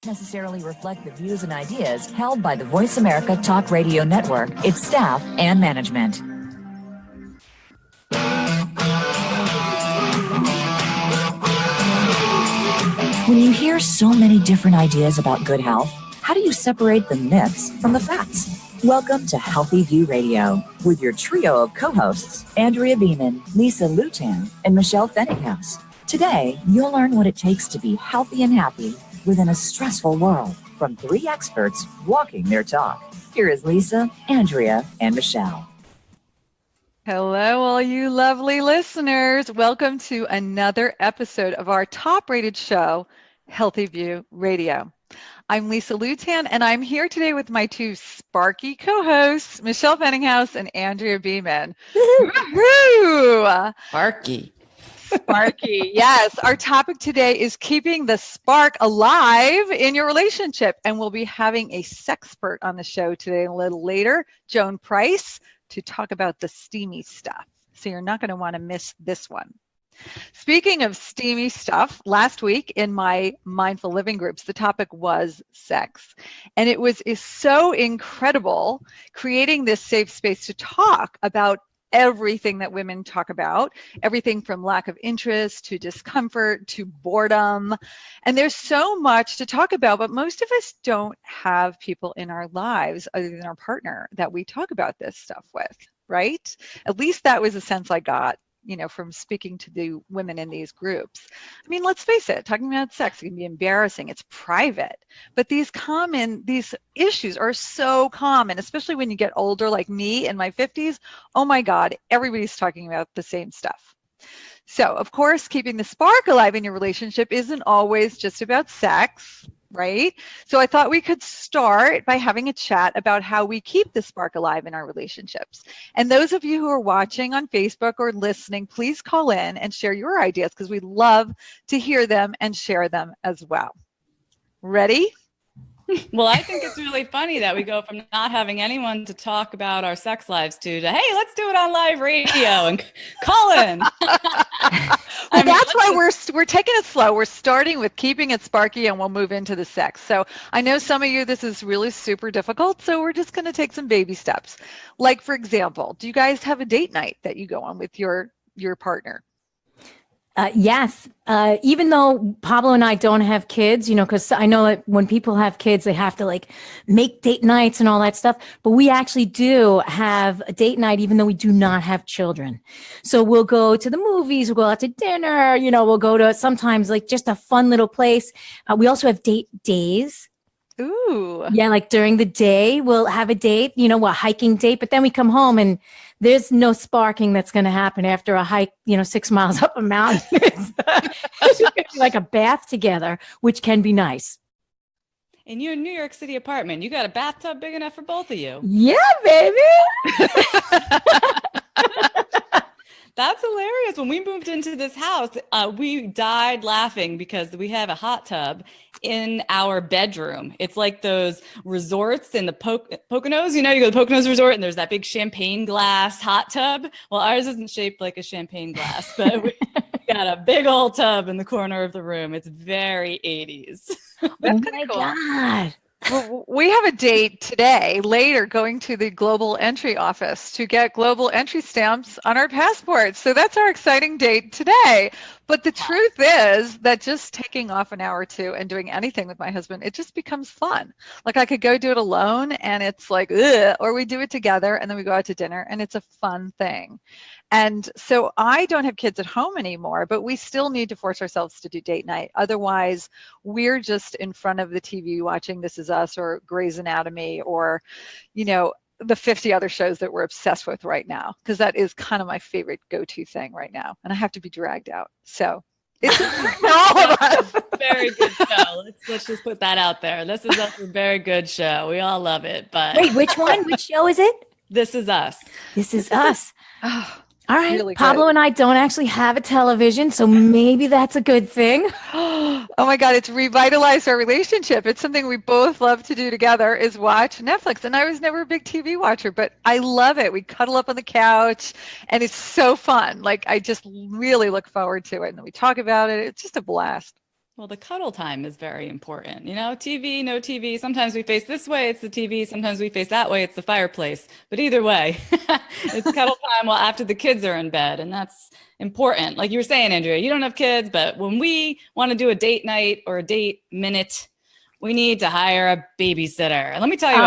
necessarily reflect the views and ideas held by the Voice America Talk Radio Network, its staff, and management. When you hear so many different ideas about good health, how do you separate the myths from the facts? Welcome to Healthy View Radio with your trio of co-hosts, Andrea Beeman, Lisa Lutan, and Michelle Fenninghouse. Today, you'll learn what it takes to be healthy and happy within a stressful world from three experts walking their talk. Here is Lisa, Andrea, and Michelle. Hello, all you lovely listeners. Welcome to another episode of our top-rated show, Healthy View Radio. I'm Lisa Lutan, and I'm here today with my two sparky co-hosts, Michelle Fenninghouse and Andrea Beeman. Woohoo! Sparky. Sparky, yes. Our topic today is keeping the spark alive in your relationship, and we'll be having a sexpert on the show today a little later, Joan Price, to talk about the steamy stuff. So you're not going to want to miss this one. Speaking of steamy stuff, last week in my mindful living groups, the topic was sex. And is so incredible creating this safe space to talk about everything that women talk about, everything from lack of interest to discomfort to boredom. And there's so much to talk about, but most of us don't have people in our lives other than our partner that we talk about this stuff with, right? At least that was a sense I got, from speaking to the women in these groups. I mean, let's face it, talking about sex can be embarrassing. It's private, but these issues are so common, especially when you get older, like me in my 50s. Oh my God, everybody's talking about the same stuff. So of course, keeping the spark alive in your relationship isn't always just about sex, right? So I thought we could start by having a chat about how we keep the spark alive in our relationships. And those of you who are watching on Facebook or listening, please call in and share your ideas because we'd love to hear them and share them as well. Ready? Well, I think it's really funny that we go from not having anyone to talk about our sex lives to hey, let's do it on live radio and call in. Well, that's why we're taking it slow. We're starting with keeping it sparky and we'll move into the sex. So I know some of you, this is really super difficult. So we're just going to take some baby steps. Like, for example, do you guys have a date night that you go on with your partner? Yes. Even though Pablo and I don't have kids, because I know that when people have kids, they have to make date nights and all that stuff. But we actually do have a date night, even though we do not have children. So we'll go to the movies, we'll go out to dinner, we'll go to sometimes just a fun little place. We also have date days. Ooh. Yeah, during the day, we'll have a date, a hiking date, but then we come home and there's no sparking that's going to happen after a hike, 6 miles up a mountain. It's going to be like a bath together, which can be nice. In your New York City apartment, you got a bathtub big enough for both of you. Yeah, baby. That's hilarious. When we moved into this house, we died laughing because we have a hot tub in our bedroom. It's like those resorts in the Poconos. You go to the Poconos resort and there's that big champagne glass hot tub. Well, ours isn't shaped like a champagne glass, but we got a big old tub in the corner of the room. It's very 80s. That's kind of cool. God. Well, we have a date today, later, going to the global entry office to get global entry stamps on our passports. So that's our exciting date today. But the truth is that just taking off an hour or two and doing anything with my husband, it just becomes fun. I could go do it alone and it's ugh, or we do it together and then we go out to dinner and it's a fun thing. And so I don't have kids at home anymore, but we still need to force ourselves to do date night. Otherwise, we're just in front of the TV watching This Is Us or Grey's Anatomy or, the 50 other shows that we're obsessed with right now, because that is kind of my favorite go-to thing right now. And I have to be dragged out. So it's for all of us. Very good show. Let's just put that out there. This Is Us, a very good show. We all love it. But wait, which one? Which show is it? This Is Us. This Is Us. Oh, all right. Really Pablo good. and I don't actually have a television, so maybe that's a good thing. Oh my God, it's revitalized our relationship. It's something we both love to do together is watch Netflix. And I was never a big TV watcher, but I love it. We cuddle up on the couch and it's so fun. I just really look forward to it. And then we talk about it. It's just a blast. Well, the cuddle time is very important. TV, no TV. Sometimes we face this way, it's the TV. Sometimes we face that way, it's the fireplace. But either way, it's cuddle time while after the kids are in bed. And that's important. Like you were saying, Andrea, you don't have kids, but when we want to do a date night or a date minute, we need to hire a babysitter. And let me tell you,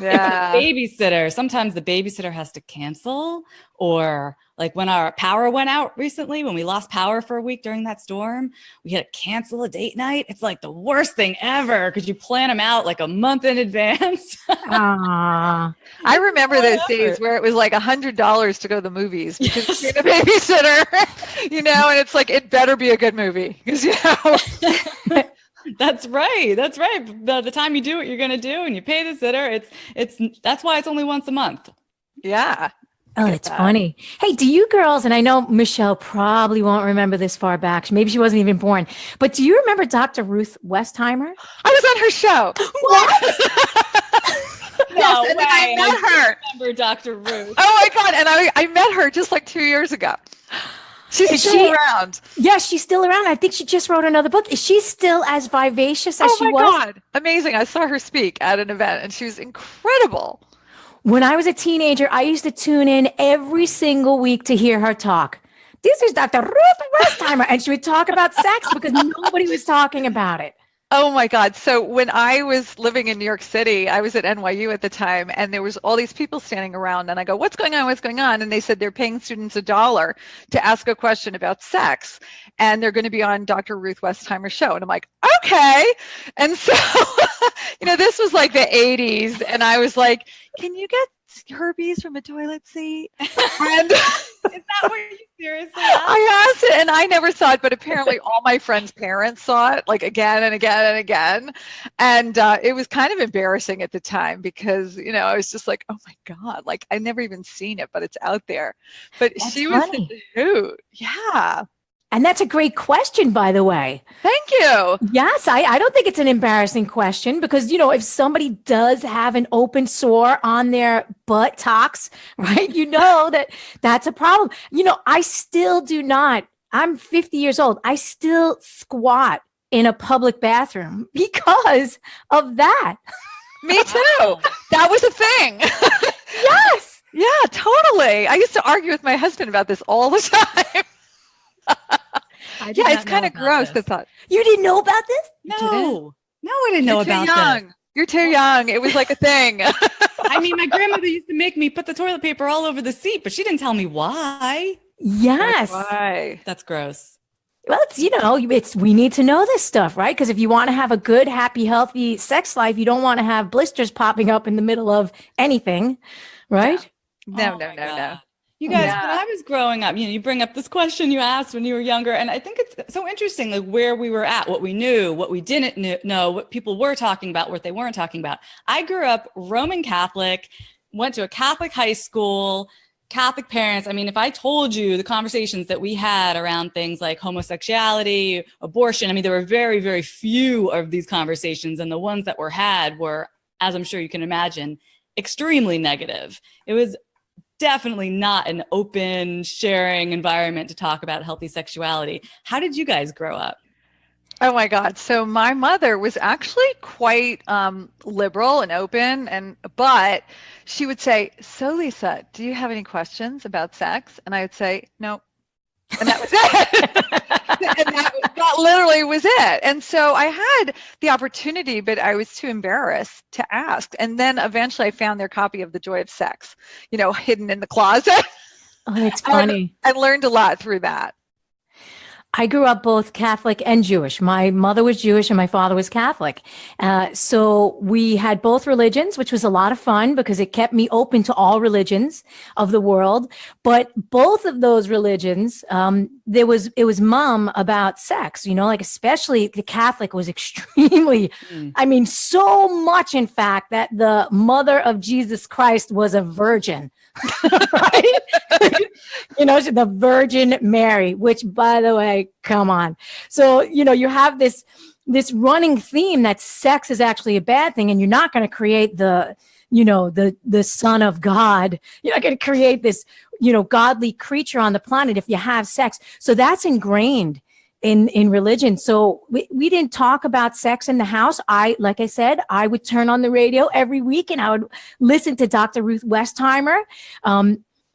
Yeah. It's a babysitter. Sometimes the babysitter has to cancel, or like when our power went out recently, when we lost power for a week during that storm, we had to cancel a date night. It's like the worst thing ever because you plan them out like a month in advance. I remember those days where it was like $100 to go to the movies because you're the babysitter, and it's like, it better be a good movie because, That's right. By the time you do what you're going to do and you pay the sitter, that's why it's only once a month. Yeah. Oh, it's funny. Hey, do you girls, and I know Michelle probably won't remember this far back. Maybe she wasn't even born. But do you remember Dr. Ruth Westheimer? I was on her show. What? No and way. I met her. I remember Dr. Ruth. Oh my God. And I met her just like 2 years ago. She's still around. Yeah, she's still around. I think she just wrote another book. Is she still as vivacious as she was? Oh my God. Amazing. I saw her speak at an event and she was incredible. When I was a teenager, I used to tune in every single week to hear her talk. This is Dr. Ruth Westheimer. And she would talk about sex because nobody was talking about it. Oh my God. So when I was living in New York City, I was at NYU at the time, and there was all these people standing around, and I go, what's going on? What's going on? And they said they're paying students $1 to ask a question about sex, and they're going to be on Dr. Ruth Westheimer's show. And I'm like, okay. And so, this was like the 80s, and I was like, can you get herpes from a toilet seat? And is that what you seriously asked? I asked it and I never saw it, but apparently all my friends' parents saw it like again and again and again. And it was kind of embarrassing at the time because, I was just like, oh my God, like I never even seen it, but it's out there. But That's she was funny. a hoot. Yeah. And that's a great question, by the way. Thank you. Yes, I don't think it's an embarrassing question because, if somebody does have an open sore on their buttocks, right, that's a problem. I still do not. I'm 50 years old. I still squat in a public bathroom because of that. Me too. That was a thing. Yes. Yeah, totally. I used to argue with my husband about this all the time. Yeah, it's kind of gross. The thought. You didn't know about this? No, I didn't know about this. You're too young. It was like a thing. I mean, my grandmother used to make me put the toilet paper all over the seat, but she didn't tell me why. Yes. Why? That's gross. Well, we need to know this stuff, right? Because if you want to have a good, happy, healthy sex life, you don't want to have blisters popping up in the middle of anything, right? No. You guys, when I was growing up, you bring up this question you asked when you were younger, and I think it's so interesting, like where we were at, what we knew, what we didn't know, what people were talking about, what they weren't talking about. I grew up Roman Catholic, went to a Catholic high school, Catholic parents. I mean, if I told you the conversations that we had around things like homosexuality, abortion, I mean, there were very, very few of these conversations, and the ones that were had were, as I'm sure you can imagine, extremely negative. It was definitely not an open, sharing environment to talk about healthy sexuality. How did you guys grow up? Oh my God. So my mother was actually quite liberal and open, but she would say, so Lisa, do you have any questions about sex? And I would say, no. And that was it. And that literally was it. And so I had the opportunity, but I was too embarrassed to ask. And then eventually I found their copy of The Joy of Sex, hidden in the closet. Oh, that's funny. I learned a lot through that. I grew up both Catholic and Jewish. My mother was Jewish and my father was Catholic. So we had both religions, which was a lot of fun because it kept me open to all religions of the world. But both of those religions, it was mum about sex, like especially the Catholic was extremely, I mean, so much, in fact, that the mother of Jesus Christ was a virgin. Right? The Virgin Mary, which, by the way, come on. So, you have this running theme that sex is actually a bad thing, and you're not going to create the Son of God. You're not going to create this, godly creature on the planet if you have sex. So that's ingrained in religion. So we didn't talk about sex in the house. Like I said, I would turn on the radio every week and I would listen to Dr. Ruth Westheimer.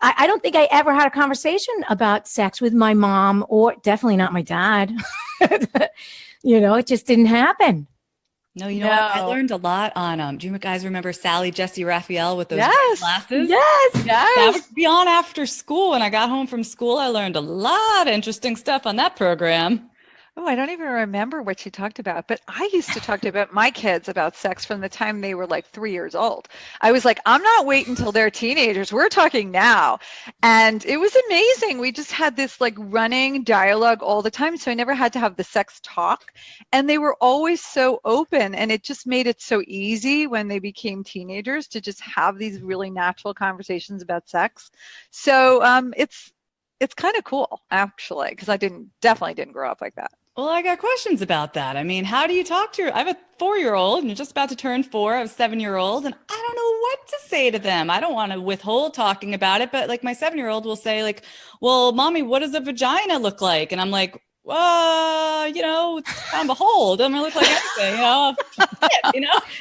I don't think I ever had a conversation about sex with my mom, or definitely not my dad. It just didn't happen. No, you know what? I learned a lot on, do you guys remember Sally Jesse Raphael with those glasses? Yes. That would be on after school. When I got home from school, I learned a lot of interesting stuff on that program. Oh, I don't even remember what she talked about, but I used to talk to my kids about sex from the time they were like 3 years old. I was like, I'm not waiting until they're teenagers. We're talking now. And it was amazing. We just had this like running dialogue all the time. So I never had to have the sex talk. And they were always so open. And it just made it so easy when they became teenagers to just have these really natural conversations about sex. So it's kind of cool, actually, because I definitely didn't grow up like that. Well, I got questions about that. I mean, how do you talk to I have a 4-year-old and you're just about to turn 4. I have a 7-year-old and I don't know what to say to them. I don't want to withhold talking about it, but like my 7-year-old will say like, well, mommy, what does a vagina look like? And I'm like, it's kind of a hole. It doesn't really look like anything,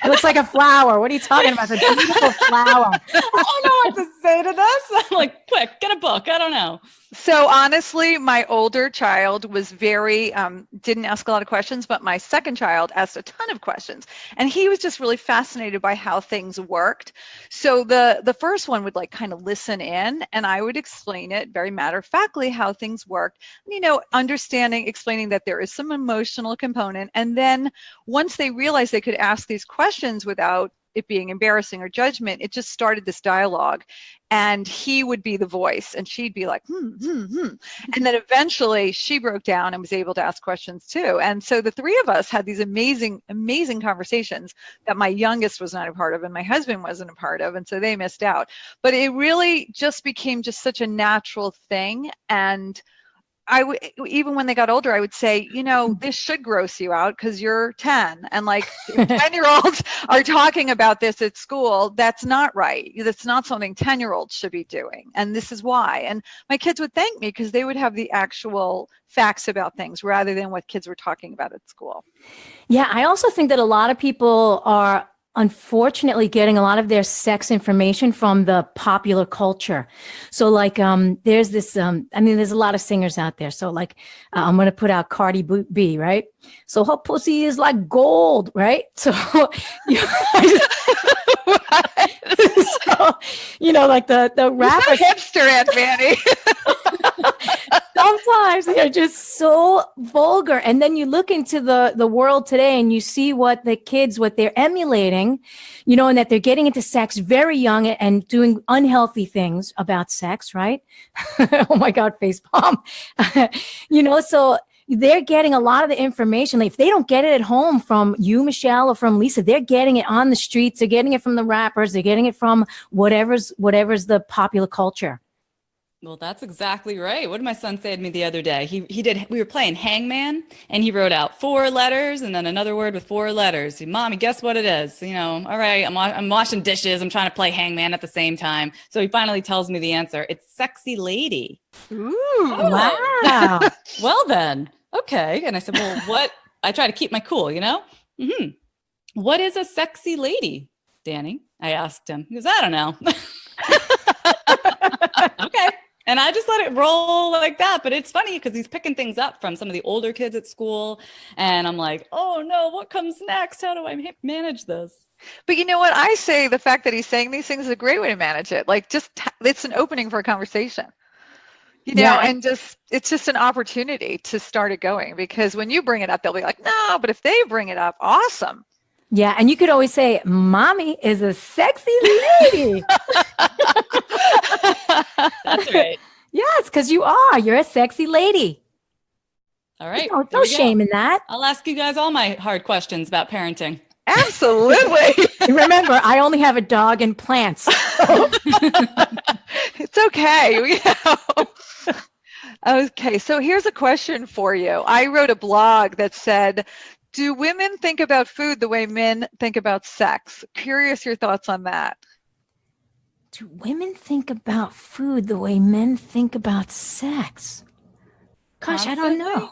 It looks like a flower. What are you talking about? It's a beautiful flower. I don't know what to say to this. I'm like, quick, get a book. I don't know. So honestly, my older child was very, didn't ask a lot of questions, but my second child asked a ton of questions. And he was just really fascinated by how things worked. So the first one would like kind of listen in, and I would explain it very matter-of-factly how things worked, explaining that there is some emotional component. And then once they realized they could ask these questions without it being embarrassing or judgment, it just started this dialogue. And he would be the voice and she'd be like, And then eventually she broke down and was able to ask questions too. And so the three of us had these amazing, amazing conversations that my youngest was not a part of and my husband wasn't a part of. And so they missed out. But it really just became just such a natural thing. And even when they got older, I would say, this should gross you out because you're 10 and like 10-year-olds are talking about this at school. That's not right. That's not something 10-year-olds should be doing. And this is why. And my kids would thank me because they would have the actual facts about things rather than what kids were talking about at school. Yeah, I also think that a lot of people are unfortunately getting a lot of their sex information from the popular culture. So like, there's this, there's a lot of singers out there. So like, I'm going to put out Cardi B, right? So her pussy is like gold, right? So, like the rappers. Hipster, Aunt Manny. Sometimes they're just so vulgar. And then you look into the world today and you see what they're emulating, and that they're getting into sex very young and doing unhealthy things about sex, right? Oh my God, facepalm. So they're getting a lot of the information. Like, if they don't get it at home from you, Michelle, or from Lisa, they're getting it on the streets. They're getting it from the rappers. They're getting it from whatever's the popular culture. Well, that's exactly right. What did my son say to me the other day? We were playing Hangman and he wrote out 4 letters and then another word with 4 letters. Mommy, guess what it is? All right, I'm washing dishes. I'm trying to play Hangman at the same time. So he finally tells me the answer. It's sexy lady. Ooh. Oh. Wow. Well then, okay. And I said, well, what? I try to keep my cool, Mm-hmm. What is a sexy lady, Danny? I asked him. He goes, I don't know. Okay. And I just let it roll like that. But it's funny because he's picking things up from some of the older kids at school. And I'm like, oh no, what comes next? How do I manage this? But you know what? I say the fact that he's saying these things is a great way to manage it. Like it's an opening for a conversation. And it's just an opportunity to start it going, because when you bring it up, they'll be like, no, but if they bring it up, awesome. Yeah. And you could always say, mommy is a sexy lady. That's right. Yes, because you're a sexy lady. All right. No shame in that. I'll ask you guys all my hard questions about parenting. Absolutely. Remember, I only have a dog and plants. It's okay. Okay, so here's a question for you. I wrote a blog that said, do women think about food the way men think about sex? Curious your thoughts on that. Do women think about food the way men think about sex? Gosh, I don't know.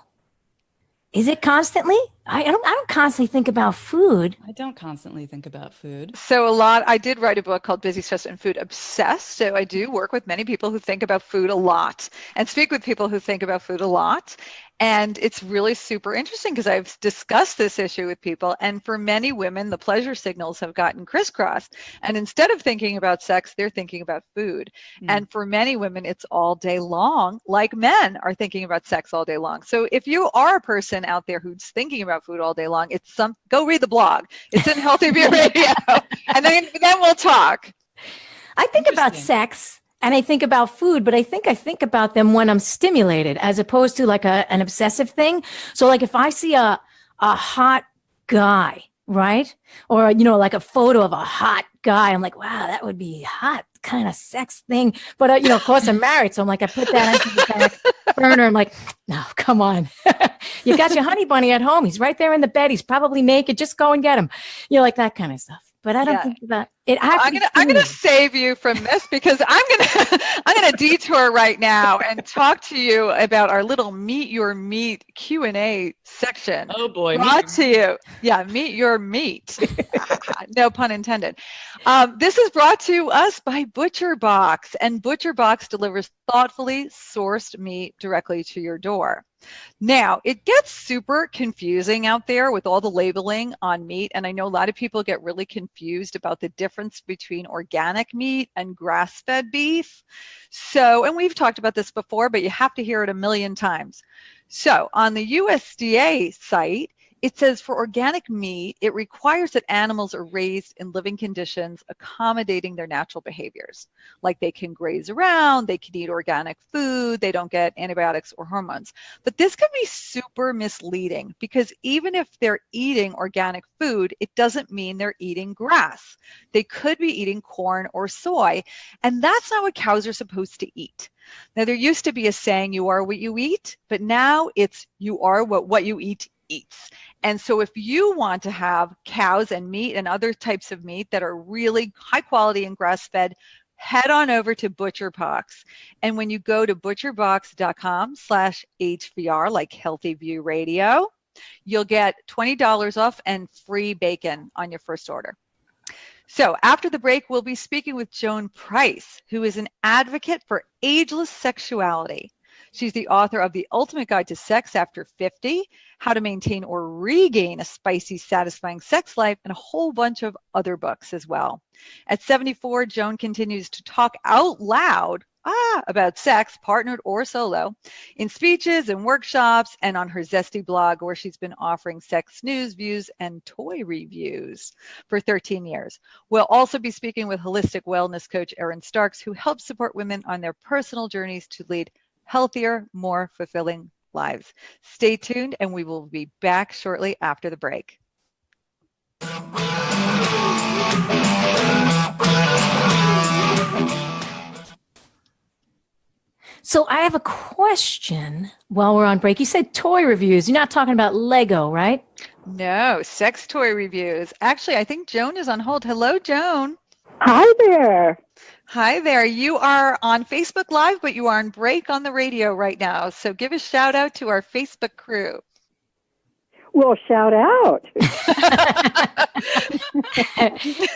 Is it constantly? I don't constantly think about food. I don't constantly think about food. So I did write a book called Busy, Stressed, and Food Obsessed. So I do work with many people who think about food a lot and speak with people who think about food a lot. And it's really super interesting because I've discussed this issue with people. And for many women, the pleasure signals have gotten crisscrossed. And instead of thinking about sex, they're thinking about food. And for many women, it's all day long, like men are thinking about sex all day long. So if you are a person out there who's thinking about food all day long, go read the blog. It's in Healthy View Radio. And then we'll talk. I think about sex and I think about food, but I think about them when I'm stimulated as opposed to like an obsessive thing. So like if I see a hot guy, right? Or, like a photo of a hot guy, I'm like, wow, that would be hot kind of sex thing. But, of course I'm married. So I'm like, I put that into the back burner. I'm like, no, come on. You got your honey bunny at home. He's right there in the bed. He's probably naked. Just go and get him. Like that kind of stuff. But I don't think about it. I'm gonna save you from this because I'm gonna detour right now and talk to you about our little Meet Your Meat Q&A section. Oh boy, Meet Your Meat. No pun intended. This is brought to us by ButcherBox, and ButcherBox delivers thoughtfully sourced meat directly to your door. Now, it gets super confusing out there with all the labeling on meat, and I know a lot of people get really confused about the difference between organic meat and grass-fed beef. So, and we've talked about this before, but you have to hear it a million times. So, on the USDA site, it says for organic meat, it requires that animals are raised in living conditions accommodating their natural behaviors. Like they can graze around, they can eat organic food, they don't get antibiotics or hormones. But this can be super misleading because even if they're eating organic food, it doesn't mean they're eating grass. They could be eating corn or soy, and that's not what cows are supposed to eat. Now, there used to be a saying, you are what you eat, but now it's you are what you eat eats. And so if you want to have cows and meat and other types of meat that are really high quality and grass-fed, head on over to ButcherBox. And when you go to butcherbox.com/HVR, like Healthy View Radio, you'll get $20 off and free bacon on your first order. So after the break, we'll be speaking with Joan Price, who is an advocate for ageless sexuality. She's the author of The Ultimate Guide to Sex After 50, How to Maintain or Regain a Spicy, Satisfying Sex Life, and a whole bunch of other books as well. At 74, Joan continues to talk out loud about sex, partnered or solo, in speeches and workshops, and on her Zesty blog, where she's been offering sex news, views, and toy reviews for 13 years. We'll also be speaking with holistic wellness coach Erin Starks, who helps support women on their personal journeys to lead healthier, more fulfilling lives. Stay tuned, and we will be back shortly after the break. So I have a question while we're on break. You said toy reviews. You're not talking about Lego, right? No, sex toy reviews. Actually, I think Joan is on hold. Hello, Joan. Hi there. Hi there. You are on Facebook Live, but you are on break on the radio right now. So give a shout out to our Facebook crew. Well, shout out.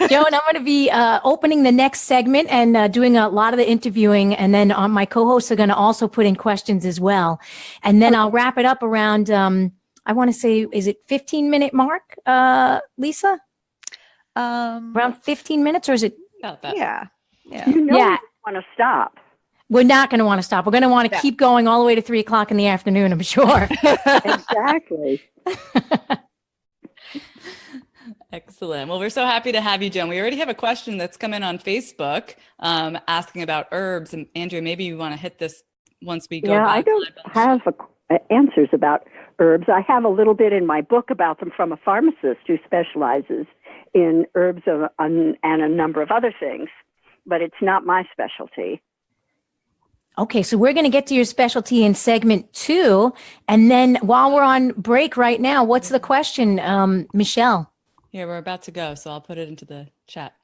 Joan, I'm going to be opening the next segment and doing a lot of the interviewing. And then my co-hosts are going to also put in questions as well. And then I'll wrap it up around, I want to say, is it 15-minute mark, Lisa? Around 15 minutes, or is it? About that. Yeah. You want to stop. We're not going to want to stop. We're going to want to keep going all the way to 3 o'clock in the afternoon, I'm sure. Exactly. Excellent. Well, we're so happy to have you, Joan. We already have a question that's come in on Facebook asking about herbs. And Andrea, maybe you want to hit this once we go. Yeah, I don't have answers about herbs. I have a little bit in my book about them from a pharmacist who specializes in herbs and a number of other things, but it's not my specialty. Okay, so we're going to get to your specialty in segment 2. And then while we're on break right now, what's the question, Michelle? Yeah, we're about to go, so I'll put it into the chat.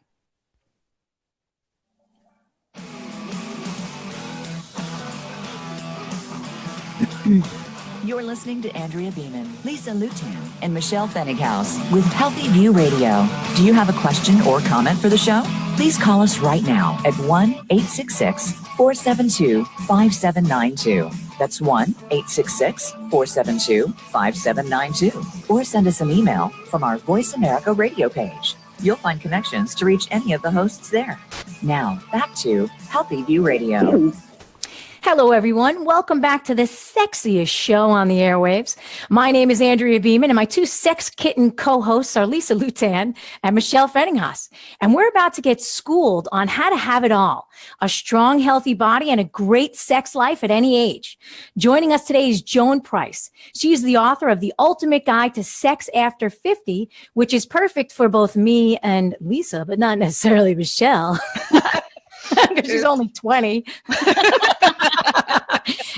You're listening to Andrea Beeman, Lisa Lutan, and Michelle Fennighaus with Healthy View Radio. Do you have a question or comment for the show? Please call us right now at 1-866-472-5792. That's 1-866-472-5792. Or send us an email from our Voice America radio page. You'll find connections to reach any of the hosts there. Now, back to Healthy View Radio. Hello, everyone. Welcome back to the sexiest show on the airwaves. My name is Andrea Beeman, and my two sex kitten co-hosts are Lisa Lutan and Michelle Fennighaus. And we're about to get schooled on how to have it all, a strong, healthy body and a great sex life at any age. Joining us today is Joan Price. She is the author of The Ultimate Guide to Sex After 50, which is perfect for both me and Lisa, but not necessarily Michelle. Because she's only 20.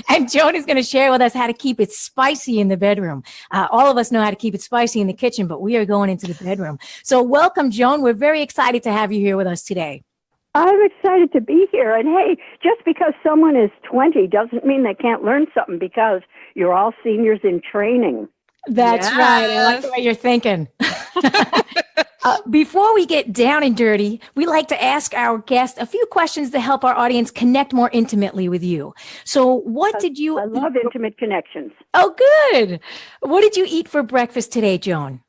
And Joan is going to share with us how to keep it spicy in the bedroom. All of us know how to keep it spicy in the kitchen, but we are going into the bedroom. So welcome, Joan. We're very excited to have you here with us today. I'm excited to be here. And hey, just because someone is 20 doesn't mean they can't learn something, because you're all seniors in training. That's right. I like the way you're thinking. Before we get down and dirty, we like to ask our guest a few questions to help our audience connect more intimately with you. So what did you... I love intimate connections. Oh, good. What did you eat for breakfast today, Joan?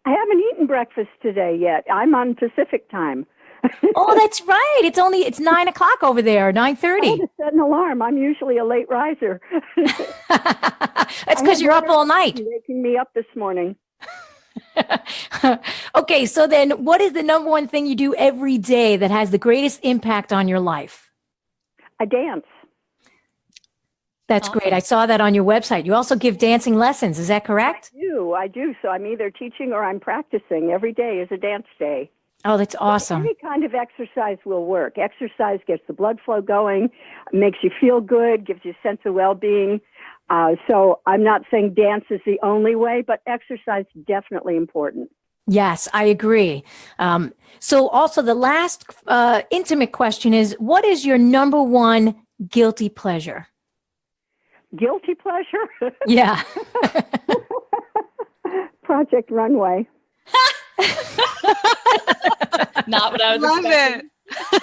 I haven't eaten breakfast today yet. I'm on Pacific time. Oh, that's right. It's 9 o'clock over there, 9:30. I had to set an alarm. I'm usually a late riser. That's because you're up all night. Waking me up this morning. Okay, so then what is the number one thing you do every day that has the greatest impact on your life? I dance. That's great. I saw that on your website. You also give dancing lessons. Is that correct? I do. So I'm either teaching or I'm practicing. Every day is a dance day. Oh, that's awesome. Any kind of exercise will work. Exercise gets the blood flow going, makes you feel good, gives you a sense of well-being. So I'm not saying dance is the only way, but exercise is definitely important. Yes, I agree. So also the last intimate question is, what is your number one guilty pleasure? Guilty pleasure? Yeah. Project Runway. Not what I was Love expecting. it.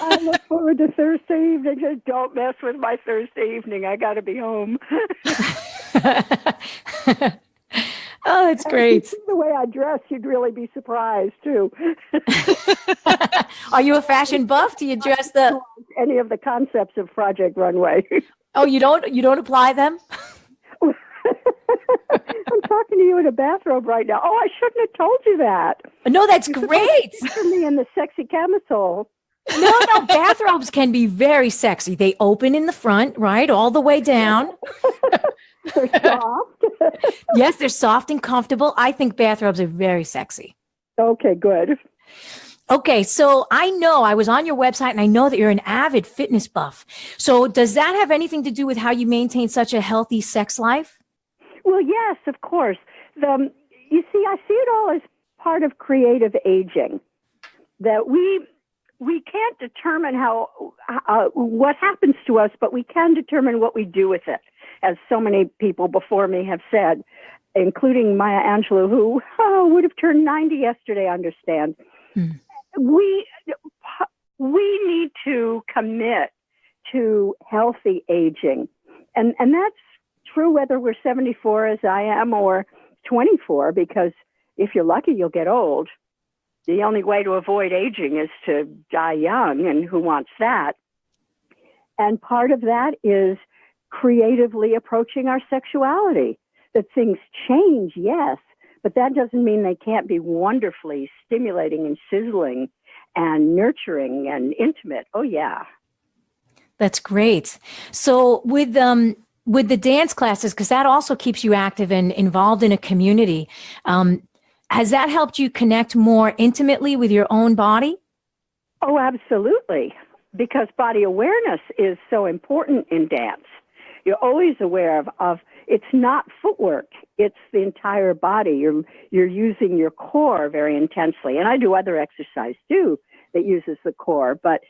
I look forward to Thursday evening. Just don't mess with my Thursday evening. I got to be home. Oh, that's great. If you see the way I dress, you'd really be surprised, too. Are you a fashion buff? Do you dress any of the concepts of Project Runway? Oh, you don't apply them? I'm talking to you in a bathrobe right now. Oh, I shouldn't have told you that. No, that's great. For me in the sexy camisole. No, bathrobes can be very sexy. They open in the front, right, all the way down. They're soft. Yes, they're soft and comfortable. I think bathrobes are very sexy. Okay, good. Okay, so I know I was on your website and I know that you're an avid fitness buff. So does that have anything to do with how you maintain such a healthy sex life? Well, yes, of course. You see, I see it all as part of creative aging. That we can't determine what happens to us, but we can determine what we do with it, as so many people before me have said, including Maya Angelou, who would have turned 90 yesterday, I understand. We need to commit to healthy aging. And that's true whether we're 74 as I am or 24, because if you're lucky, you'll get old. The only way to avoid aging is to die young, and who wants that? And part of that is creatively approaching our sexuality. That things change, yes, but that doesn't mean they can't be wonderfully stimulating and sizzling and nurturing and intimate. Oh, yeah. That's great. So with the dance classes, because that also keeps you active and involved in a community, has that helped you connect more intimately with your own body? Oh, absolutely. Because body awareness is so important in dance. You're always aware of it's not footwork. It's the entire body. You're using your core very intensely. And I do other exercise too that uses the core, but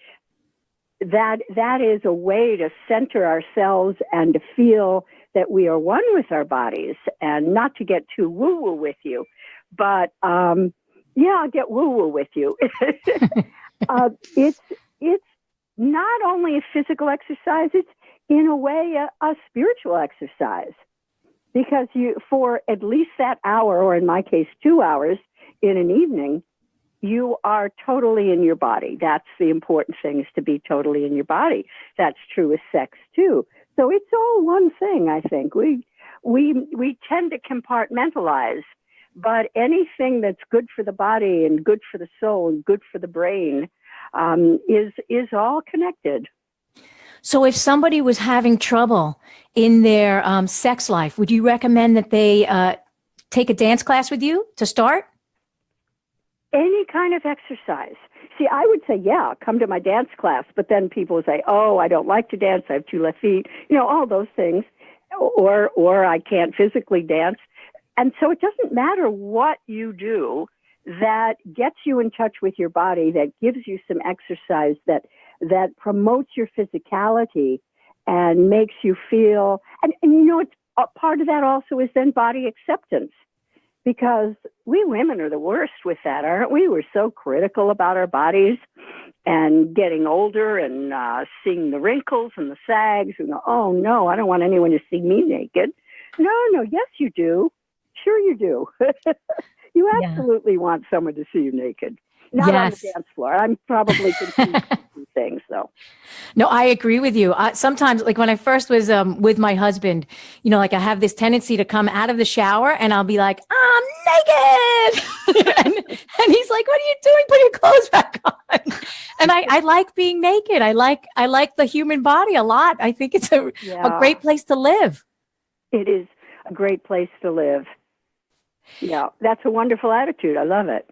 that is a way to center ourselves and to feel that we are one with our bodies. And not to get too woo-woo with you, but yeah, I'll get woo-woo with you. It's not only a physical exercise, it's in a way a spiritual exercise. Because for at least that hour, or in my case, 2 hours in an evening, you are totally in your body. That's the important thing, is to be totally in your body. That's true with sex too. So it's all one thing, I think. We tend to compartmentalize, but anything that's good for the body and good for the soul and good for the brain is all connected. So if somebody was having trouble in their sex life, would you recommend that they take a dance class with you to start? Any kind of exercise. See, I would say, yeah, come to my dance class. But then people would say, oh, I don't like to dance. I have 2 left feet. All those things. Or I can't physically dance. And so it doesn't matter what you do that gets you in touch with your body, that gives you some exercise, that promotes your physicality and makes you feel, and it's part of that also is then body acceptance, because we women are the worst with that, aren't we? We're so critical about our bodies and getting older and seeing the wrinkles and the sags and oh no, I don't want anyone to see me naked. No, yes you do. Sure you do. You absolutely want someone to see you naked. Not on the dance floor. I'm probably confused things, though. No, I agree with you. Sometimes, like when I first was with my husband, like I have this tendency to come out of the shower and I'll be like, I'm naked. and he's like, what are you doing? Put your clothes back on. And I like being naked. I like the human body a lot. I think it's a great place to live. It is a great place to live. Yeah, that's a wonderful attitude. I love it.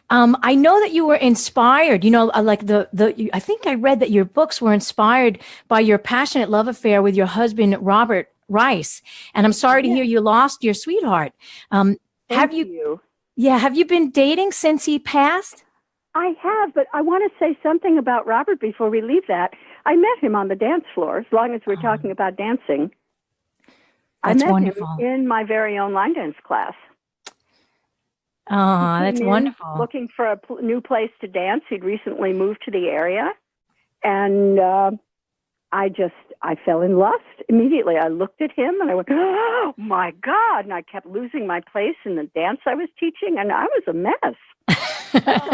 I know that you were inspired, like I think I read that your books were inspired by your passionate love affair with your husband, Robert Rice. And I'm sorry to hear you lost your sweetheart. Have you been dating since he passed? I have, but I want to say something about Robert before we leave that. I met him on the dance floor, as long as we're talking about dancing. That's I met wonderful. him in my very own line dance class. Oh, that's wonderful. Looking for a new place to dance. He'd recently moved to the area. And I fell in lust immediately. I looked at him and I went, oh my God. And I kept losing my place in the dance I was teaching. And I was a mess.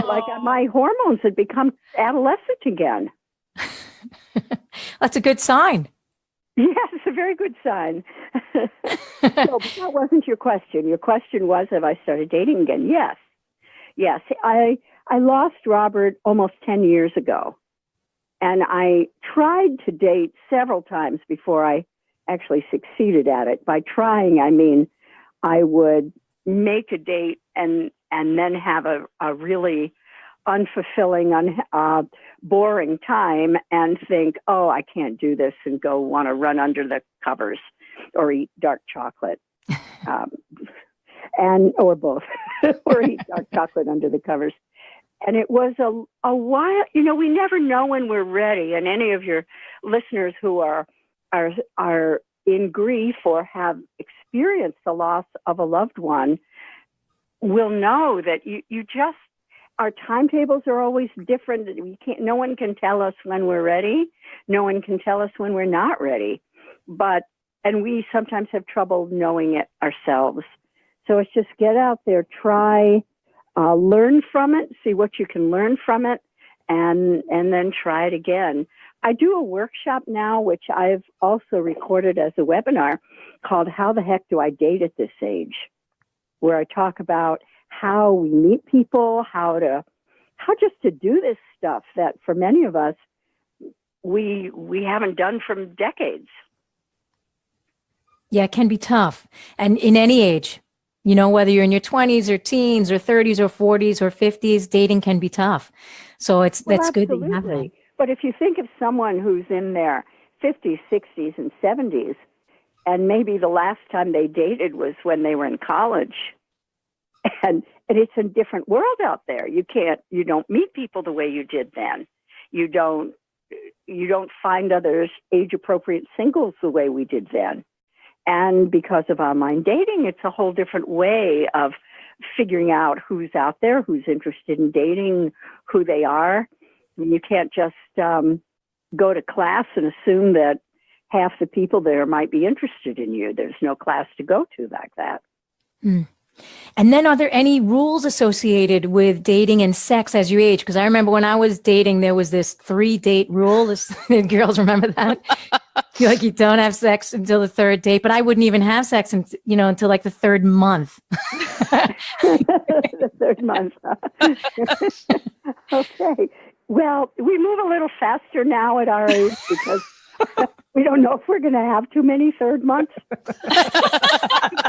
Like my hormones had become adolescent again. That's a good sign. Yes, it's a very good sign. So, but that wasn't your question. Your question was, have I started dating again? Yes. I lost Robert almost 10 years ago. And I tried to date several times before I actually succeeded at it. By trying, I mean, I would make a date and then have a really unfulfilling, boring time and think, oh, I can't do this, and go want to run under the covers or eat dark chocolate, or both, or eat dark chocolate under the covers. And it was a while, we never know when we're ready. And any of your listeners who are in grief or have experienced the loss of a loved one will know that you just, our timetables are always different. No one can tell us when we're ready. No one can tell us when we're not ready. And we sometimes have trouble knowing it ourselves. So it's just get out there, try, learn from it, see what you can learn from it, and then try it again. I do a workshop now, which I've also recorded as a webinar, called How the Heck Do I Date at This Age? Where I talk about how we meet people, how just to do this stuff that for many of us, we haven't done for decades. Yeah, it can be tough. And in any age, whether you're in your 20s or teens or 30s or 40s or 50s, dating can be tough. So that's good that you have that. But if you think of someone who's in their 50s, 60s, and 70s, and maybe the last time they dated was when they were in college, and it's a different world out there. You don't meet people the way you did then. You don't find others age appropriate singles the way we did then. And because of online dating, it's a whole different way of figuring out who's out there, who's interested in dating, who they are. You can't just go to class and assume that half the people there might be interested in you. There's no class to go to like that. Mm. And then are there any rules associated with dating and sex as you age? Because I remember when I was dating, there was this 3-date rule. Girls remember that? You don't have sex until the 3rd date, but I wouldn't even have sex until like the 3rd month. The 3rd month. Okay. Well, we move a little faster now at our age because we don't know if we're going to have too many 3rd months.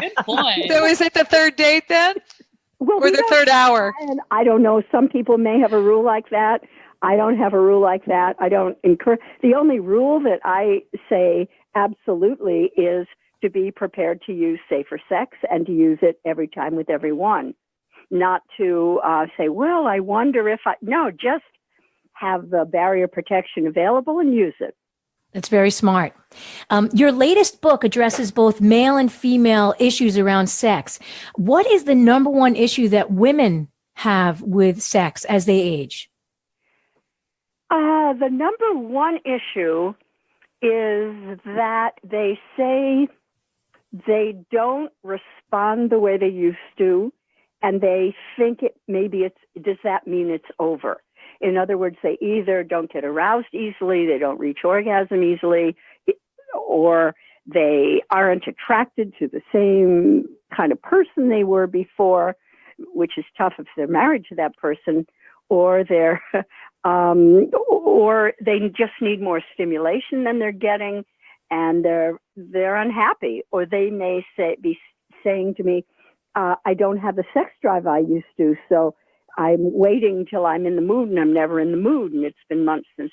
Good point. So is it the 3rd date then? Well, or the 3rd hour? And I don't know. Some people may have a rule like that. I don't have a rule like that. I don't encourage. The only rule that I say absolutely is to be prepared to use safer sex and to use it every time with everyone. Not to say, well, I wonder if no, just have the barrier protection available and use it. That's very smart. Your latest book addresses both male and female issues around sex. What is the number one issue that women have with sex as they age? The number one issue is that they say they don't respond the way they used to, and they think does that mean it's over? In other words, they either don't get aroused easily, they don't reach orgasm easily, or they aren't attracted to the same kind of person they were before, which is tough if they're married to that person, or or they just need more stimulation than they're getting, and they're unhappy, or they may be saying to me, I don't have the sex drive I used to, so I'm waiting till I'm in the mood, and I'm never in the mood, and it's been months since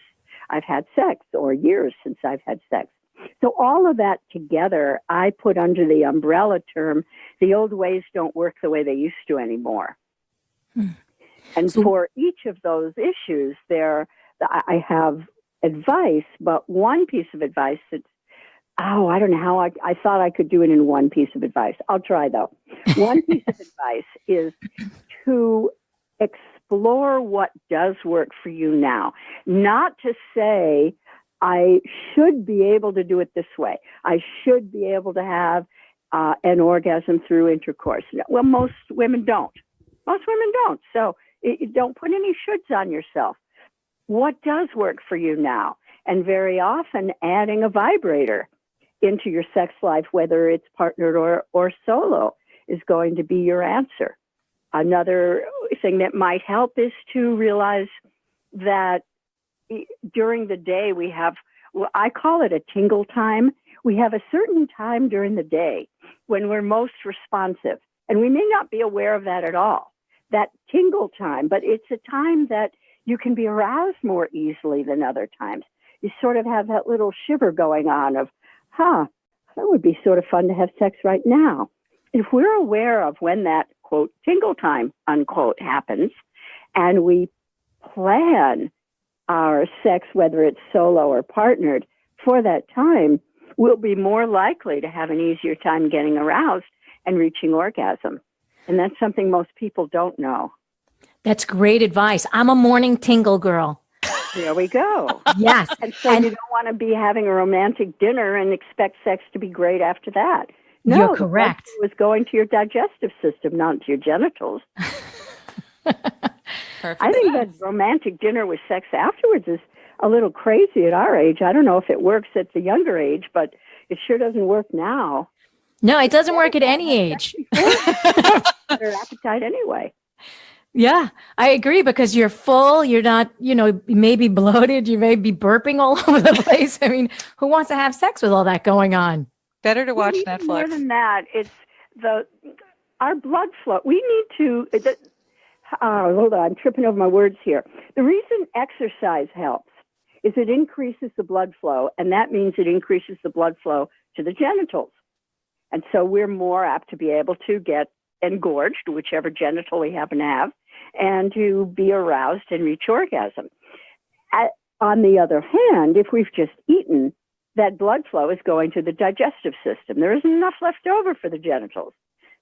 I've had sex, or years since I've had sex. So all of that together, I put under the umbrella term, the old ways don't work the way they used to anymore. And for each of those issues, I have advice, but one piece of advice that's, I don't know how I thought I could do it in one piece of advice. I'll try, though. One piece of advice is to explore what does work for you now. Not to say, I should be able to do it this way. I should be able to have an orgasm through intercourse. Well, most women don't. Most women don't. So don't put any shoulds on yourself. What does work for you now? And very often adding a vibrator into your sex life, whether it's partnered or solo, is going to be your answer. Another thing that might help is to realize that during the day we have, I call it a tingle time. We have a certain time during the day when we're most responsive, and we may not be aware of that at all, that tingle time, but it's a time that you can be aroused more easily than other times. You sort of have that little shiver going on of, that would be sort of fun to have sex right now. If we're aware of when that, quote, tingle time, unquote, happens, and we plan our sex, whether it's solo or partnered, for that time, we'll be more likely to have an easier time getting aroused and reaching orgasm. And that's something most people don't know. That's great advice. I'm a morning tingle girl. There we go. Yes. And so you don't want to be having a romantic dinner and expect sex to be great after that. No, you're correct. It was going to your digestive system, not to your genitals. Perfect. I think that romantic dinner with sex afterwards is a little crazy at our age. I don't know if it works at the younger age, but it sure doesn't work now. No, it doesn't work at any age. Their appetite anyway. Yeah, I agree, because you're full, you're not, you may be bloated, you may be burping all over the place. I mean, who wants to have sex with all that going on? Better to watch Netflix. Netflix. More than that, it's our blood flow. We need to, hold on, I'm tripping over my words here. The reason exercise helps is it increases the blood flow, and that means it increases the blood flow to the genitals. And so we're more apt to be able to get engorged, whichever genital we happen to have, and to be aroused and reach orgasm. On the other hand, if we've just eaten that blood flow is going to the digestive system. There isn't enough left over for the genitals.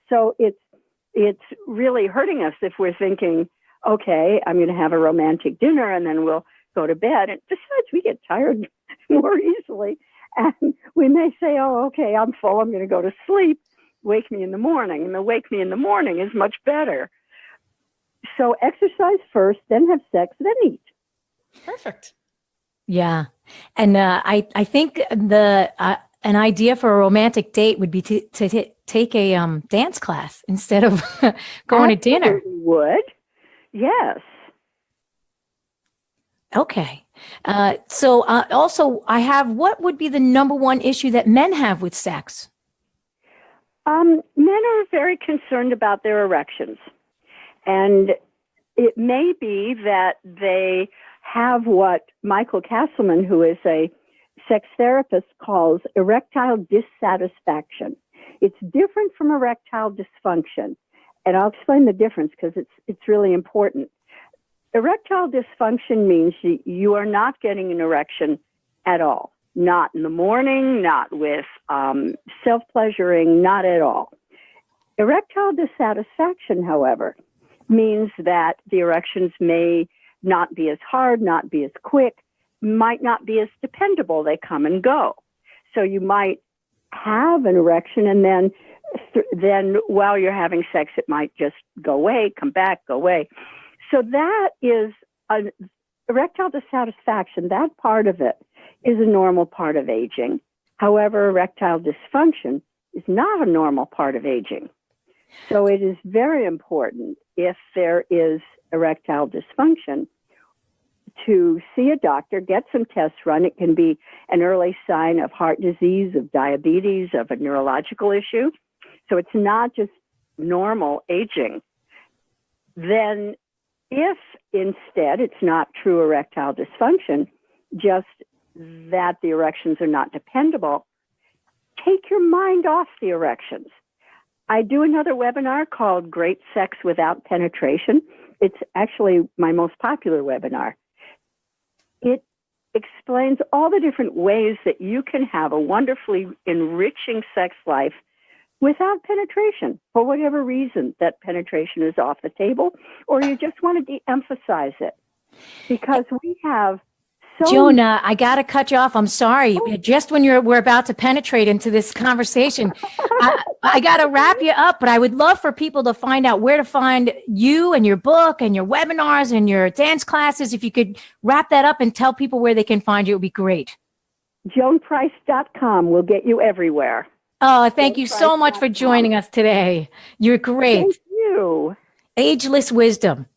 So it's really hurting us if we're thinking, okay, I'm going to have a romantic dinner and then we'll go to bed. And besides, we get tired more easily. And we may say, oh, okay, I'm full. I'm going to go to sleep. Wake me in the morning. And the wake me in the morning is much better. So exercise first, then have sex, then eat. Perfect. Yeah. And I think an idea for a romantic date would be to take a dance class instead of going to dinner. Absolutely would. Yes. Okay. So also, I have, what would be the number one issue that men have with sex? Men are very concerned about their erections. And it may be that they have what Michael Castleman, who is a sex therapist, calls erectile dissatisfaction. It's different from erectile dysfunction. And I'll explain the difference because it's really important. Erectile dysfunction means you are not getting an erection at all. Not in the morning, not with self-pleasuring, not at all. Erectile dissatisfaction, however, means that the erections may not be as hard, not be as quick, might not be as dependable. They come and go. So you might have an erection and then while you're having sex, it might just go away, come back, go away. So that is an erectile dissatisfaction. That part of it is a normal part of aging. However, erectile dysfunction is not a normal part of aging. So it is very important, if there is erectile dysfunction, to see a doctor, get some tests run. It can be an early sign of heart disease, of diabetes, of a neurological issue. So it's not just normal aging. Then if instead it's not true erectile dysfunction, just that the erections are not dependable, take your mind off the erections. I do another webinar called Great Sex Without Penetration. It's actually my most popular webinar. It explains all the different ways that you can have a wonderfully enriching sex life without penetration, for whatever reason that penetration is off the table, or you just want to de-emphasize it. Because we have so... Jonah, I got to cut you off. I'm sorry. Just when we're about to penetrate into this conversation, I got to wrap you up, but I would love for people to find out where to find you and your book and your webinars and your dance classes. If you could wrap that up and tell people where they can find you, it would be great. JoanPrice.com will get you everywhere. Oh, thank you so much for joining us today. You're great. Thank you. Ageless wisdom.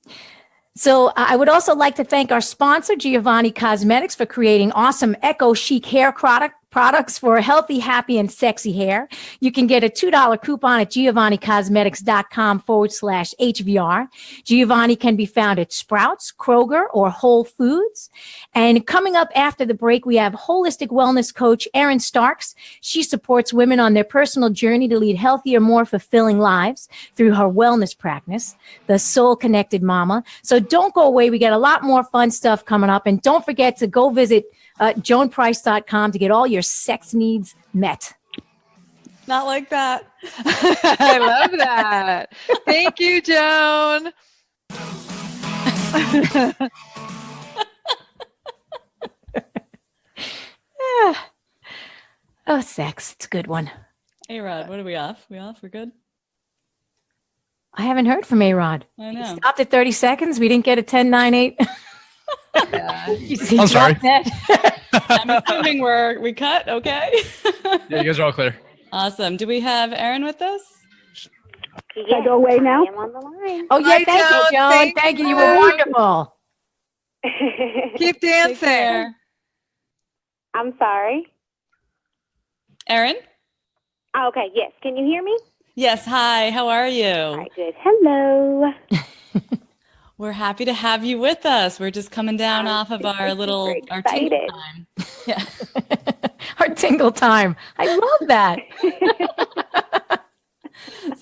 So I would also like to thank our sponsor, Giovanni Cosmetics, for creating awesome eco chic hair products for healthy, happy, and sexy hair. You can get a $2 coupon at giovannicosmetics.com/HVR. Giovanni can be found at Sprouts, Kroger, or Whole Foods. And coming up after the break, we have holistic wellness coach Erin Starks. She supports women on their personal journey to lead healthier, more fulfilling lives through her wellness practice, the Soul Connected Mama. So don't go away. We got a lot more fun stuff coming up. And don't forget to go visit joanprice.com to get all your sex needs met. Not like that. I love that. Thank you, Joan. Oh, sex. It's a good one. Hey, Rod, what are we off? We off? We're good? I haven't heard from A-Rod. I know. He stopped at 30 seconds. We didn't get a 10, 9, 8. Yeah. I'm sorry. I'm assuming we cut. Okay. Yeah, you guys are all clear. Awesome. Do we have Erin with us? Can I go away now? I am on the line. Oh, yeah. Hi, Thank you, Joan. Joan. Thank you. You were wonderful. Keep Take dancing. care. I'm sorry. Erin? Oh, okay, yes. Can you hear me? Yes. Hi. How are you? All right, good. Hello. We're happy to have you with us. We're just coming down off of our super tingle excited. time. Yeah. Our tingle time. I love that.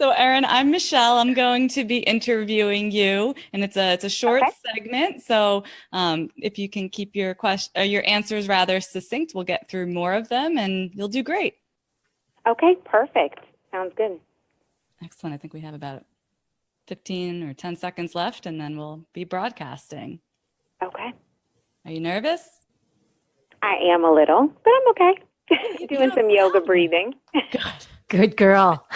So, Erin, I'm Michelle. I'm going to be interviewing you, and it's a short segment. So, if you can keep your your answers rather succinct, we'll get through more of them, and you'll do great. Okay, perfect. Sounds good. Excellent. I think we have about 15 or 10 seconds left, and then we'll be broadcasting. Okay. Are you nervous? I am a little, but I'm okay. Doing some yoga breathing. Good girl.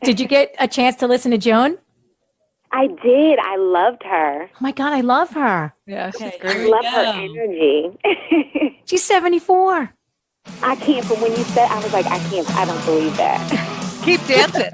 Did you get a chance to listen to Joan? I did. I loved her. Oh my God, I love her. Yeah, she's Okay, great. I love her energy. She's 74. I can't, but when you said, I was like, I don't believe that. Keep dancing.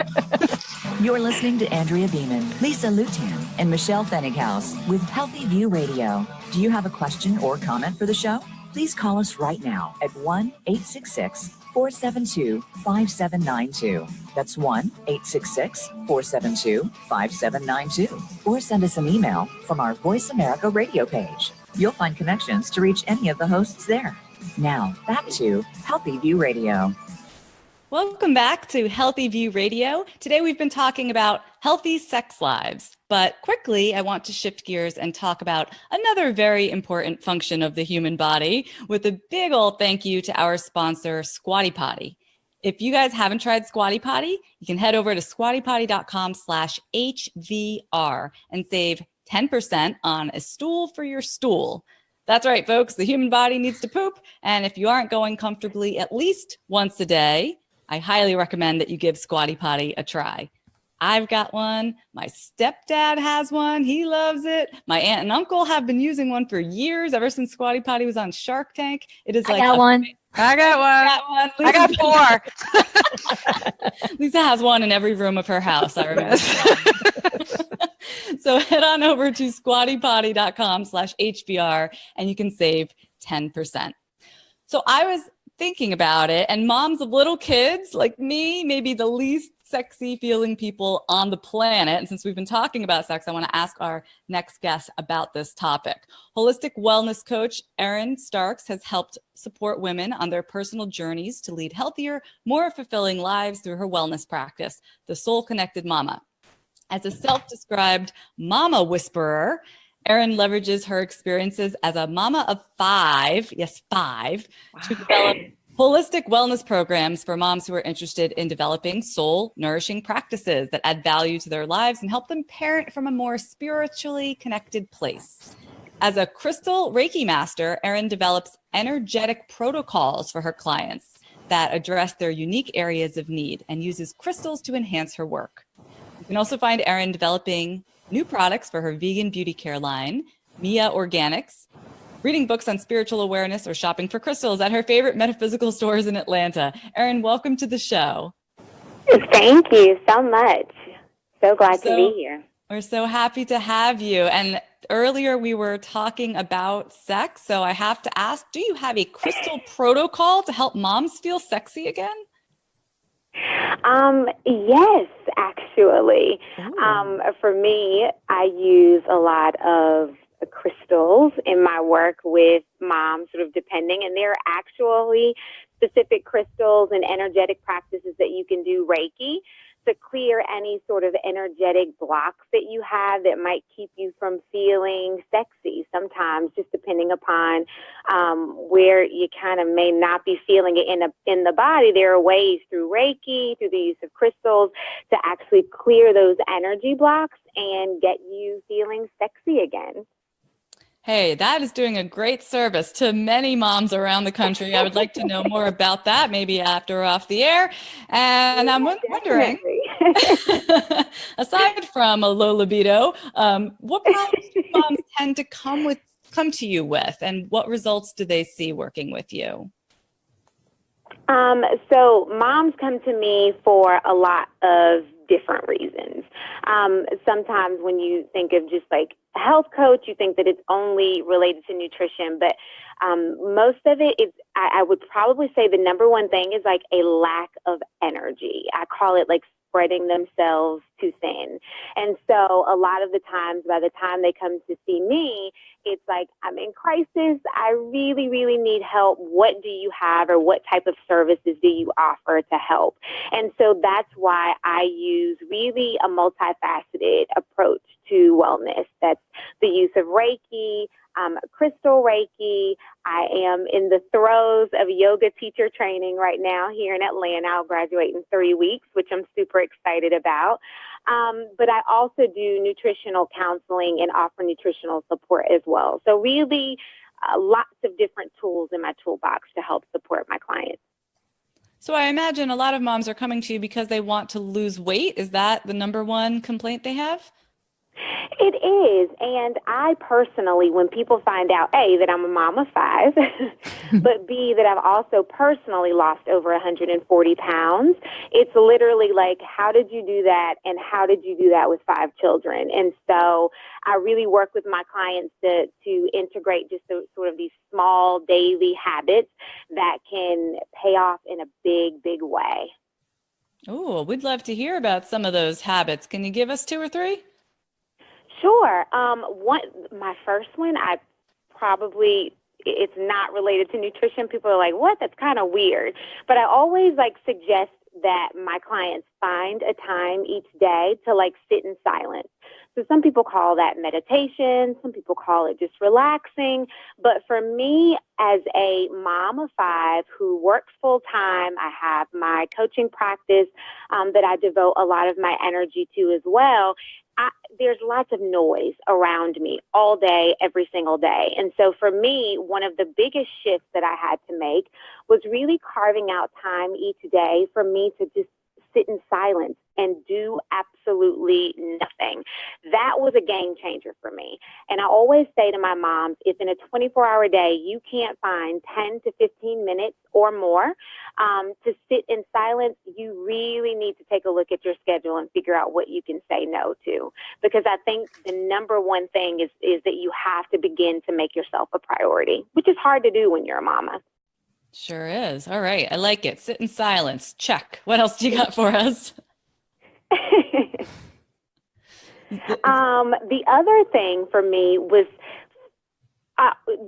You're listening to Andrea Beeman, Lisa Lutan, and Michelle Fennighaus with Healthy View Radio. Do you have a question or comment for the show? Please call us right now at 1-866-472-5792. That's 1-866-472-5792. Or send us an email from our Voice America radio page. You'll find connections to reach any of the hosts there. Now, back to Healthy View Radio. Welcome back to Healthy View Radio. Today we've been talking about healthy sex lives, but quickly I want to shift gears and talk about another very important function of the human body with a big old thank you to our sponsor, Squatty Potty. If you guys haven't tried Squatty Potty, you can head over to squattypotty.com/HVR and save 10% on a stool for your stool. That's right, folks. The human body needs to poop. And if you aren't going comfortably at least once a day, I highly recommend that you give Squatty Potty a try. I've got one. My stepdad has one. He loves it. My aunt and uncle have been using one for years, ever since Squatty Potty was on Shark Tank. It is like I got one. I got one. I got four. Lisa has one in every room of her house, I remember. So head on over to squattypotty.com/HBR and you can save 10%. So I was thinking about it, and moms of little kids like me may be the least sexy feeling people on the planet. And since we've been talking about sex, I want to ask our next guest about this topic. Holistic wellness coach Erin Starks has helped support women on their personal journeys to lead healthier, more fulfilling lives through her wellness practice, the Soul Connected Mama. As a self-described mama whisperer, Erin leverages her experiences as a mama of five, yes, five, to develop holistic wellness programs for moms who are interested in developing soul-nourishing practices that add value to their lives and help them parent from a more spiritually connected place. As a crystal Reiki master, Erin develops energetic protocols for her clients that address their unique areas of need and uses crystals to enhance her work. You can also find Erin developing new products for her vegan beauty care line, Mia Organics, reading books on spiritual awareness, or shopping for crystals at her favorite metaphysical stores in Atlanta. Erin, welcome to the show. Thank you so much. So glad to be here. We're so happy to have you. And earlier we were talking about sex, so I have to ask, do you have a crystal protocol to help moms feel sexy again? Yes, actually. For me, I use a lot of crystals in my work with moms, sort of depending, and there are actually specific crystals and energetic practices that you can do Reiki to clear any sort of energetic blocks that you have that might keep you from feeling sexy. Sometimes, just depending upon where you kind of may not be feeling it in the body, there are ways through Reiki, through the use of crystals, to actually clear those energy blocks and get you feeling sexy again. Hey, that is doing a great service to many moms around the country. I would like to know more about that, maybe after or off the air. And I'm wondering, aside from a low libido, what problems do moms tend to come to you with, and what results do they see working with you? So moms come to me for a lot of different reasons. Sometimes when you think of just like a health coach, you think that it's only related to nutrition, but most of it is, I would probably say the number one thing is like a lack of energy. I call it like spreading themselves too thin. And so a lot of the times, by the time they come to see me, it's like, I'm in crisis. I really, really need help. What do you have, or what type of services do you offer to help? And so that's why I use really a multifaceted approach to wellness. That's the use of Reiki, crystal Reiki. I am in the throes of yoga teacher training right now here in Atlanta. I'll graduate in 3 weeks, which I'm super excited about. But I also do nutritional counseling and offer nutritional support as well. So really lots of different tools in my toolbox to help support my clients. So I imagine a lot of moms are coming to you because they want to lose weight. Is that the number one complaint they have? It is. And I personally, when people find out, A, that I'm a mom of 5, but B, that I've also personally lost over 140 pounds, it's literally like, how did you do that? And how did you do that with 5 children? And so I really work with my clients to integrate just sort of these small daily habits that can pay off in a big, big way. Oh, we'd love to hear about some of those habits. Can you give us 2 or 3? Sure. My first one, it's not related to nutrition. People are like, what? That's kind of weird. But I always suggest that my clients find a time each day to sit in silence. So some people call that meditation. Some people call it just relaxing. But for me, as a mom of 5 who works full time, I have my coaching practice that I devote a lot of my energy to as well. There's lots of noise around me all day, every single day. And so for me, one of the biggest shifts that I had to make was really carving out time each day for me to just sit in silence and do absolutely nothing. That was a game changer for me. And I always say to my moms, if in a 24-hour day you can't find 10 to 15 minutes or more to sit in silence, you really need to take a look at your schedule and figure out what you can say no to. Because I think the number one thing is that you have to begin to make yourself a priority, which is hard to do when you're a mama. Sure is. All right. I like it. Sit in silence. Check. What else do you got for us? The other thing for me was,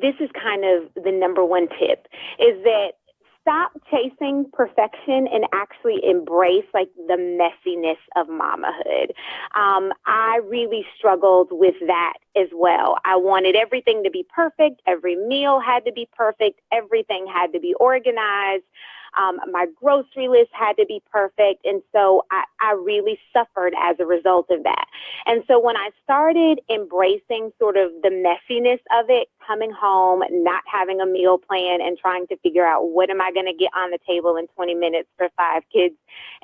this is kind of the number one tip, is that stop chasing perfection and actually embrace the messiness of mamahood. I really struggled with that as well. I wanted everything to be perfect. Every meal had to be perfect. Everything had to be organized. My grocery list had to be perfect. And so I really suffered as a result of that. And so when I started embracing sort of the messiness of it, coming home, not having a meal plan and trying to figure out what am I going to get on the table in 20 minutes for 5 kids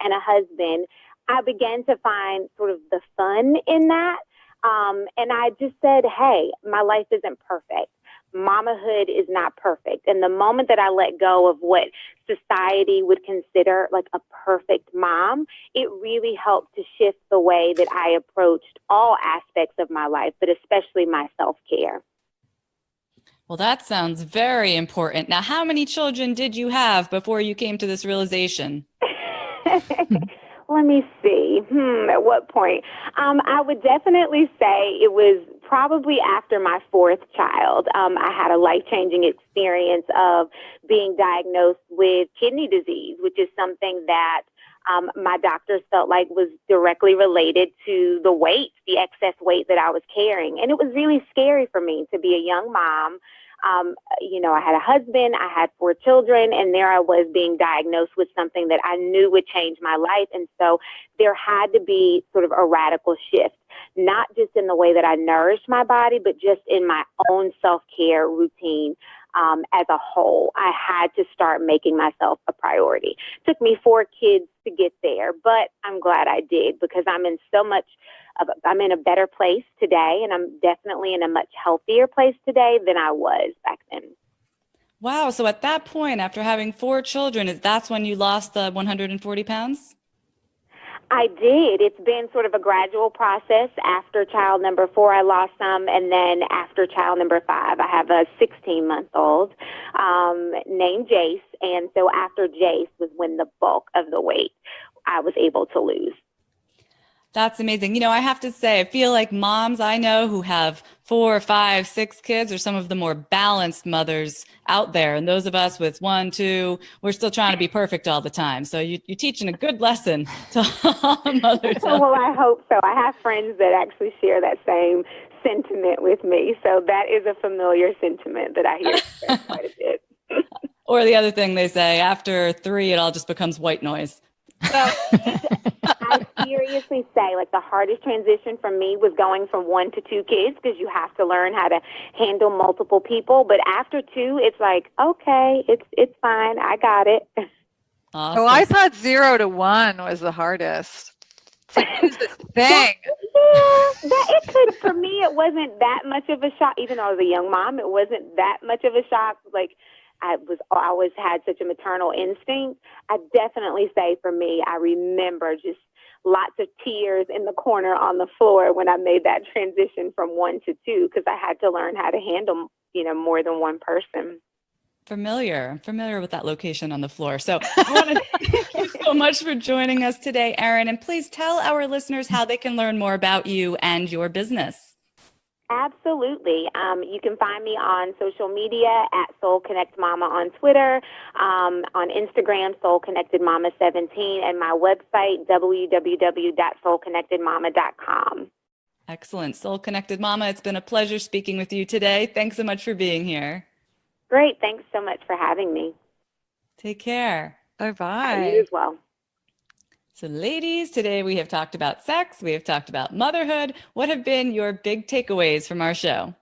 and a husband, I began to find sort of the fun in that. And I just said, hey, my life isn't perfect. Mamahood is not perfect. And the moment that I let go of what society would consider a perfect mom, it really helped to shift the way that I approached all aspects of my life, but especially my self-care. Well, that sounds very important. Now, how many children did you have before you came to this realization? Let me see. At what point? I would definitely say it was probably after my 4th child. I had a life-changing experience of being diagnosed with kidney disease, which is something that my doctors felt like was directly related to the weight, the excess weight that I was carrying. And it was really scary for me to be a young mom. I had a husband, I had 4 children, and there I was being diagnosed with something that I knew would change my life. And so there had to be sort of a radical shift, not just in the way that I nourished my body, but just in my own self-care routine. As a whole, I had to start making myself a priority. It took me 4 kids to get there, but I'm glad I did because I'm in a better place today, and I'm definitely in a much healthier place today than I was back then. Wow. So at that point, after having 4 children, that's when you lost the 140 pounds? I did. It's been sort of a gradual process. After child number 4, I lost some. And then after child number 5, I have a 16-month-old named Jace. And so after Jace was when the bulk of the weight I was able to lose. That's amazing. I have to say, I feel like moms I know who have 4, 5, 6 kids are some of the more balanced mothers out there. And those of us with 1, 2, we're still trying to be perfect all the time. So you're teaching a good lesson to all mothers. Well, I hope so. I have friends that actually share that same sentiment with me. So that is a familiar sentiment that I hear quite a bit. Or the other thing they say, after 3, it all just becomes white noise. Well, I seriously say, like, the hardest transition for me was going from 1 to 2 kids, because you have to learn how to handle multiple people. But after 2, it's like, okay, it's fine. I got it. Awesome. Oh, I thought 0 to 1 was the hardest. It's like, who's this thing? It could. For me, it wasn't that much of a shock. Even though I was a young mom, it wasn't that much of a shock. Like, I always had such a maternal instinct. I definitely say for me, I remember just lots of tears in the corner on the floor when I made that transition from 1 to 2, because I had to learn how to handle, more than one person. I'm familiar with that location on the floor. So I want to thank you so much for joining us today, Erin. And please tell our listeners how they can learn more about you and your business. Absolutely. You can find me on social media at Soul Connect Mama on Twitter, on Instagram, Soul Connected Mama 17, and my website, www.soulconnectedmama.com. Excellent. Soul Connected Mama, it's been a pleasure speaking with you today. Thanks so much for being here. Great. Thanks so much for having me. Take care. Bye-bye. You as well. So ladies, today we have talked about sex. We have talked about motherhood. What have been your big takeaways from our show?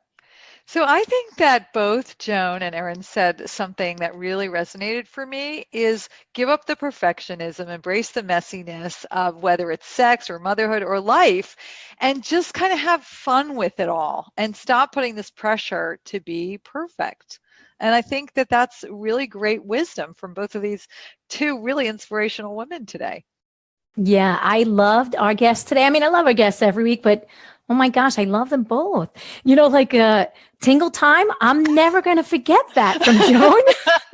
So I think that both Joan and Erin said something that really resonated for me is give up the perfectionism, embrace the messiness of whether it's sex or motherhood or life, and just kind of have fun with it all and stop putting this pressure to be perfect. And I think that that's really great wisdom from both of these two really inspirational women today. Yeah, I loved our guests today. I mean, I love our guests every week, but oh my gosh, I love them both. Like Tingle Time, I'm never going to forget that from Joan.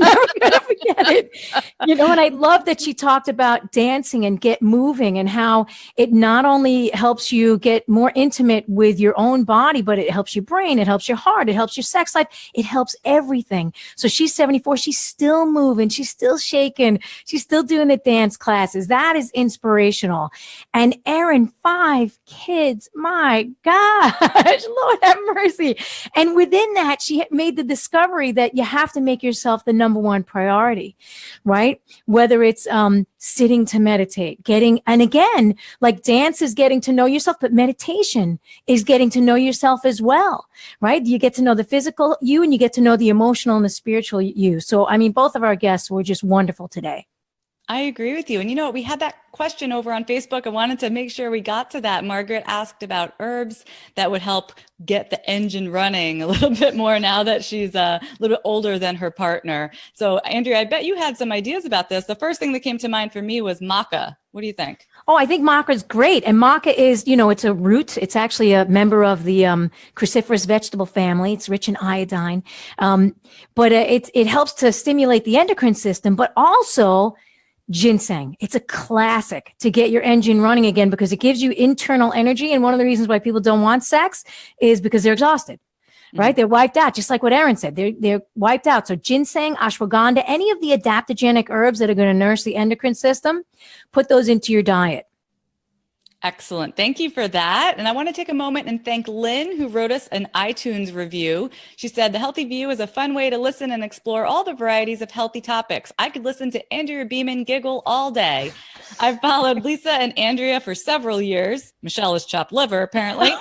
Never going to forget it. And I love that she talked about dancing and get moving and how it not only helps you get more intimate with your own body, but it helps your brain, it helps your heart, it helps your sex life, it helps everything. So she's 74, she's still moving, she's still shaking, she's still doing the dance classes. That is inspirational. And Erin, 5 kids, my gosh, Lord have mercy. And within that, she made the discovery that you have to make yourself the number one priority, right? Whether it's sitting to meditate, and again, like dance is getting to know yourself, but meditation is getting to know yourself as well, right? You get to know the physical you and you get to know the emotional and the spiritual you. So, I mean, both of our guests were just wonderful today. I agree with you. And we had that question over on Facebook. I wanted to make sure we got to that. Margaret asked about herbs that would help get the engine running a little bit more now that she's a little bit older than her partner. So Andrea, I bet you had some ideas about this. The first thing that came to mind for me was maca. What do you think? Oh, I think maca is great. And maca is, it's a root. It's actually a member of the cruciferous vegetable family. It's rich in iodine. But it helps to stimulate the endocrine system, but also ginseng. It's a classic to get your engine running again because it gives you internal energy. And one of the reasons why people don't want sex is because they're exhausted, right? They're wiped out, just like what Erin said. They're wiped out. So ginseng, ashwagandha, any of the adaptogenic herbs that are going to nurse the endocrine system, put those into your diet. Excellent. Thank you for that. And I want to take a moment and thank Lynn, who wrote us an iTunes review. She said, "The Healthy View is a fun way to listen and explore all the varieties of healthy topics. I could listen to Andrea Beeman giggle all day. I've followed Lisa and Andrea for several years. Michelle is chopped liver, apparently.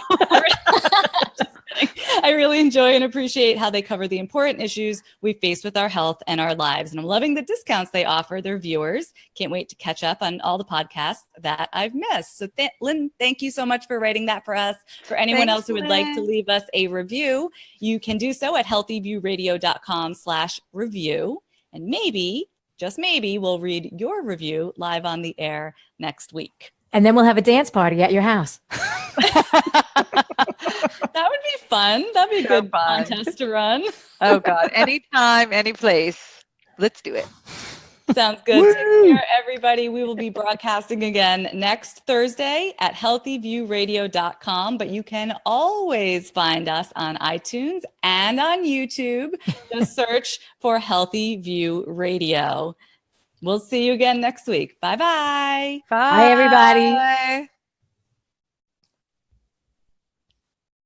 I really enjoy and appreciate how they cover the important issues we face with our health and our lives. And I'm loving the discounts they offer their viewers. Can't wait to catch up on all the podcasts that I've missed." So Lynn, thank you so much for writing that for us. For anyone else who would like to leave us a review, you can do so at healthyviewradio.com/review. And maybe, just maybe, we'll read your review live on the air next week. And then we'll have a dance party at your house. That would be fun. That'd be a good contest to run. Oh, God. Anytime, any place. Let's do it. Sounds good. Take care, everybody. We will be broadcasting again next Thursday at healthyviewradio.com, but you can always find us on iTunes and on YouTube. Just search for Healthy View Radio. We'll see you again next week. Bye-bye. Bye. Bye, everybody. Bye.